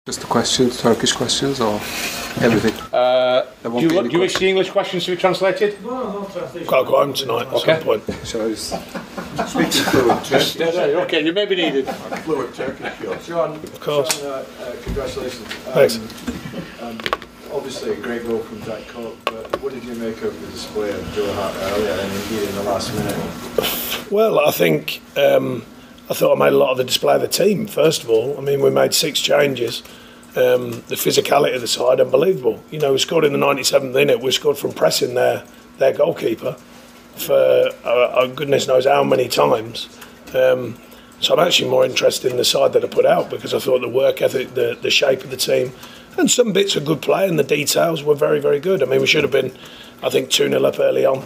Just the questions, Turkish questions, or everything? Do you wish the English questions to be translated? No, Can't go home tonight at some point. Shall I just... Speaking fluent Turkish. Okay, you may be needed. Fluent Turkish, John, Of course. John, congratulations. Thanks. Obviously a great goal from Dyche, but what did you make of the display of Joe Hart earlier and indeed in the last minute? Well, I think I thought I made a lot of the display of the team, first of all. I mean, we made 6 changes. The physicality of the side, unbelievable. You know, we scored in the 97th minute. We scored from pressing their goalkeeper for goodness knows how many times. So I'm actually more interested in the side that I put out because I thought the work ethic, the shape of the team, and some bits of good play and the details were very, very good. I mean, we should have been, I think, 2-0 up early on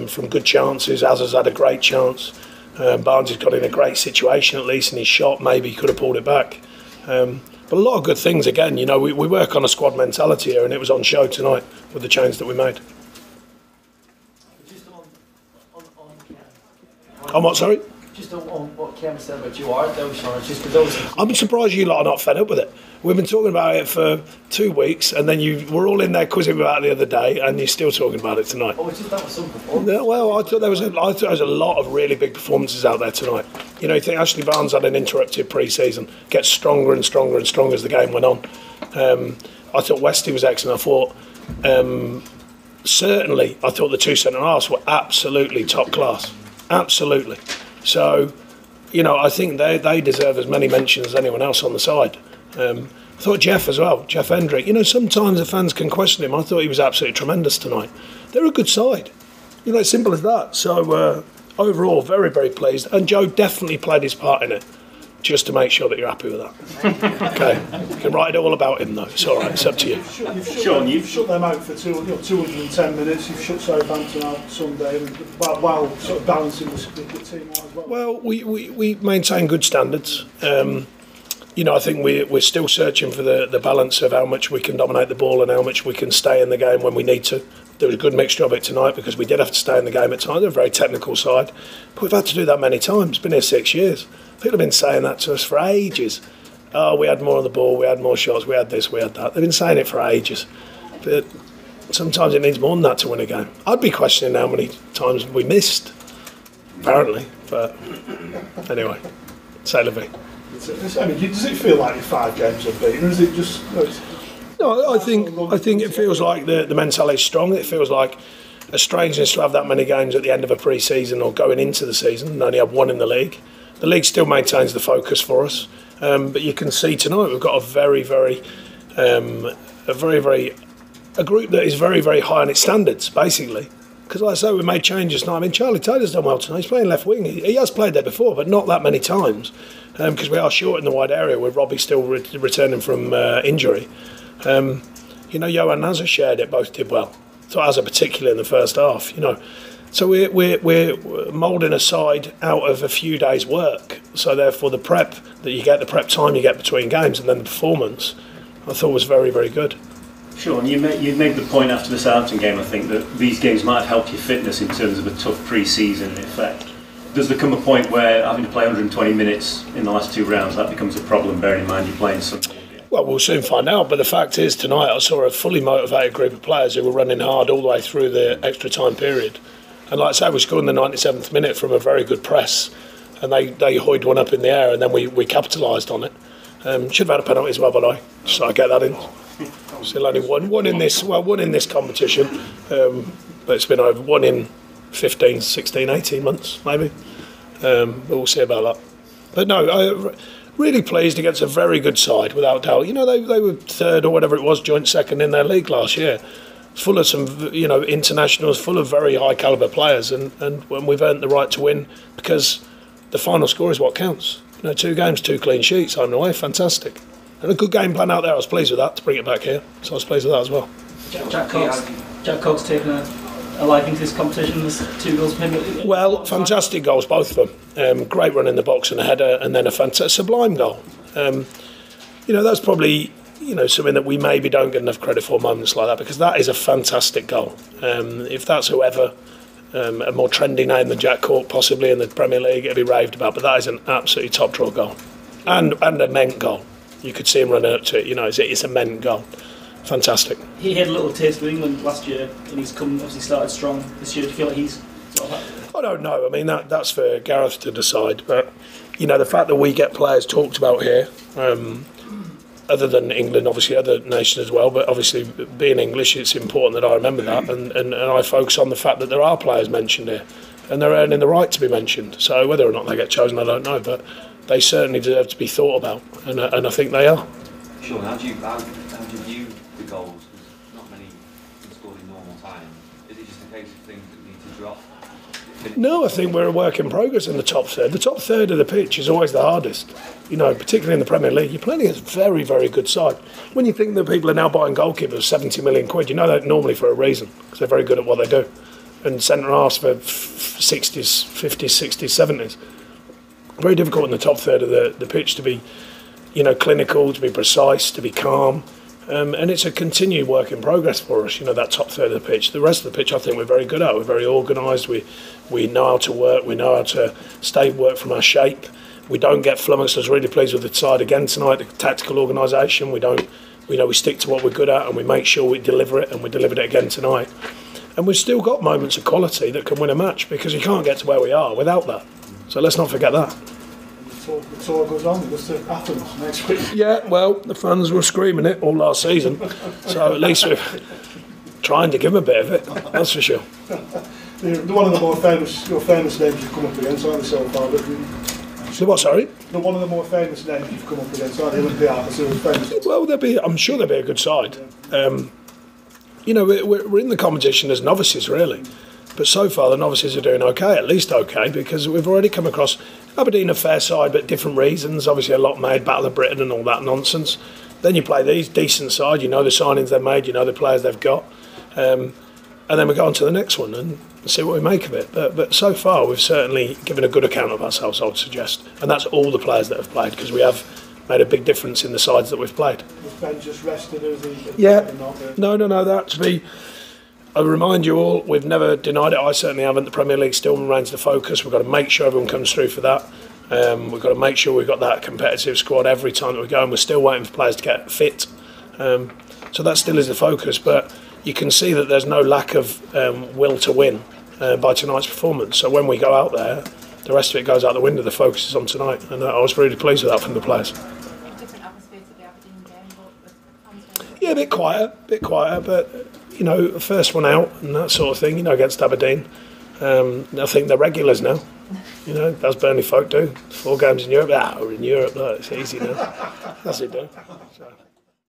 from good chances. Azza's had a great chance. Barnes has got in a great situation at least, and his shot maybe could have pulled it back. But a lot of good things again. You know, we work on a squad mentality here, and it was on show tonight with the change that we made. Just on Ken. On what, sorry? Just on what Ken said about you are though, Sean. Just because those. I'm surprised you lot are not fed up with it. We've been talking about it for 2 weeks, and then you were all in there quizzing about it the other day, and you're still talking about it tonight. Oh, it's just that was some performance. Yeah, well, I thought there was a lot of really big performances out there tonight. You know, you think Ashley Barnes had an interrupted pre-season, gets stronger and stronger and stronger as the game went on. I thought Westy was excellent. I thought certainly I thought the 2 centre-halves were absolutely top class, absolutely. So, you know, I think they deserve as many mentions as anyone else on the side. I thought Jeff as well, Jeff Hendrick. You know, sometimes the fans can question him. I thought he was absolutely tremendous tonight. They're a good side. You know, it's simple as that. So, overall, very, very pleased. And Joe definitely played his part in it, just to make sure that you're happy with that. Okay. You can write it all about him, though. It's all right. It's up to you. You've shut them out for 210 minutes. You've shut Southampton out Sunday, while sort of balancing the team out as well. Well, we maintain good standards. You know, I think we're still searching for the balance of how much we can dominate the ball and how much we can stay in the game when we need to. There was a good mixture of it tonight because we did have to stay in the game at times. They're a very technical side, but we've had to do that many times. Been here 6 years. People have been saying that to us for ages. Oh, we had more of the ball, we had more shots, we had this, we had that. They've been saying it for ages. But sometimes it needs more than that to win a game. I'd be questioning how many times we missed, apparently. But anyway, c'est la vie. I mean, does it feel like you're 5 games unbeaten, or is it just? No, I think it feels like the mentality is strong. It feels like a strangeness to have that many games at the end of a pre-season or going into the season and only have 1 in the league. The league still maintains the focus for us, but you can see tonight we've got a group that is very, very high on its standards, basically. Because like I say, we made changes tonight. I mean, Charlie Taylor's done well tonight. He's playing left wing. He has played there before, but not that many times, because we are short in the wide area with Robbie still returning from injury. You know, Johan Nazar shared it. Both did well. So Azza particularly in the first half. You know, so we're moulding a side out of a few days' work. So therefore, the prep that you get, the prep time you get between games, and then the performance, I thought was very, very good. Sean, you made the point after the Southampton game, I think, that these games might have helped your fitness in terms of a tough pre-season in effect. Does there come a point where having to play 120 minutes in the last 2 rounds, that becomes a problem, bearing in mind you're playing Sunday? Well, we'll soon find out, but the fact is tonight I saw a fully motivated group of players who were running hard all the way through the extra time period. And like I say, we scored in the 97th minute from a very good press, and they hoid one up in the air, and then we capitalised on it. Should have had a penalty as well, by the way, so I get that in. Still only one in this competition, but it's been over 1 in 15, 16, 18 months maybe. But we'll see about that. But no, really pleased against a very good side, without doubt. You know, they were 3rd or whatever it was, joint 2nd in their league last year. Full of some, you know, internationals, full of very high calibre players, and we've earned the right to win because the final score is what counts. You know, 2 games, 2 clean sheets, home and away, fantastic. And a good game plan out there. I was pleased with that to bring it back here. So I was pleased with that as well. Jack Cox taking a liking to this competition. There's 2 goals for him. Well, fantastic goals, both of them. Great run in the box and a header, and then a fantastic, sublime goal. You know, that's probably, you know, something that we maybe don't get enough credit for, moments like that, because that is a fantastic goal. If that's whoever, a more trendy name than Jack Cork possibly in the Premier League, it'd be raved about. But that is an absolutely top draw goal, and a meant goal. You could see him running up to it. You know, it's a meant goal. Fantastic. He had a little taste of England last year, and he's obviously started strong this year. Do you feel like he's sort of... I don't know. I mean, that's for Gareth to decide. But, you know, the fact that we get players talked about here, other than England, obviously other nations as well, but obviously being English, it's important that I remember that. And I focus on the fact that there are players mentioned here, and they're earning the right to be mentioned. So whether or not they get chosen, I don't know. But they certainly deserve to be thought about, and I think they are. Sean, how do you view the goals? Because not many can score in normal time. Is it just a case of things that need to drop? No, I think we're a work in progress in the top third. The top third of the pitch is always the hardest, you know, particularly in the Premier League. You're playing against a very, very good side. When you think that people are now buying goalkeepers 70 million quid, you know that normally for a reason, because they're very good at what they do. And centre-halves for 60s, 50s, 60s, 70s. Very difficult in the top third of the pitch to be, you know, clinical, to be precise, to be calm. And it's a continued work in progress for us, you know, that top third of the pitch. The rest of the pitch I think we're very good at. We're very organised. We know how to work. We know how to work from our shape. We don't get flummoxed. I was really pleased with the side again tonight, the tactical organisation. We stick to what we're good at, and we make sure we deliver it, and we delivered it again tonight. And we've still got moments of quality that can win a match, because you can't get to where we are without that. So let's not forget that. The tour goes on, it goes to Athens next week. Yeah, well, the fans were screaming it all last season, so at least we're trying to give them a bit of it, that's for sure. They're one of the more famous names you've come up against, aren't they, so far? The what, sorry? They're one of the more famous names you've come up against, aren't they? Olympiacos. Well, I'm sure they'll be a good side. You know, we're in the competition as novices, really. But so far, the novices are doing okay, at least okay, because we've already come across Aberdeen, a fair side, but different reasons. Obviously, a lot made, Battle of Britain and all that nonsense. Then you play these, decent side, you know the signings they've made, you know the players they've got. And then we go on to the next one and see what we make of it. But so far, we've certainly given a good account of ourselves, I would suggest. And that's all the players that have played, because we have made a big difference in the sides that we've played. Was Ben just rested, or is he? Yeah. No, that to be... I remind you all, we've never denied it. I certainly haven't. The Premier League still remains the focus. We've got to make sure everyone comes through for that. We've got to make sure we've got that competitive squad every time that we go, and we're still waiting for players to get fit. So that still is the focus. But you can see that there's no lack of will to win by tonight's performance. So when we go out there, the rest of it goes out the window. The focus is on tonight, and I was really pleased with that from the players. Different atmosphere to the Aberdeen game, but Yeah, a bit quieter, but you know, first one out and that sort of thing, you know, against Aberdeen. I think they're regulars now. You know, as Burnley folk do. 4 games in Europe. We're in Europe, look, it's easy now. That's it, though. So.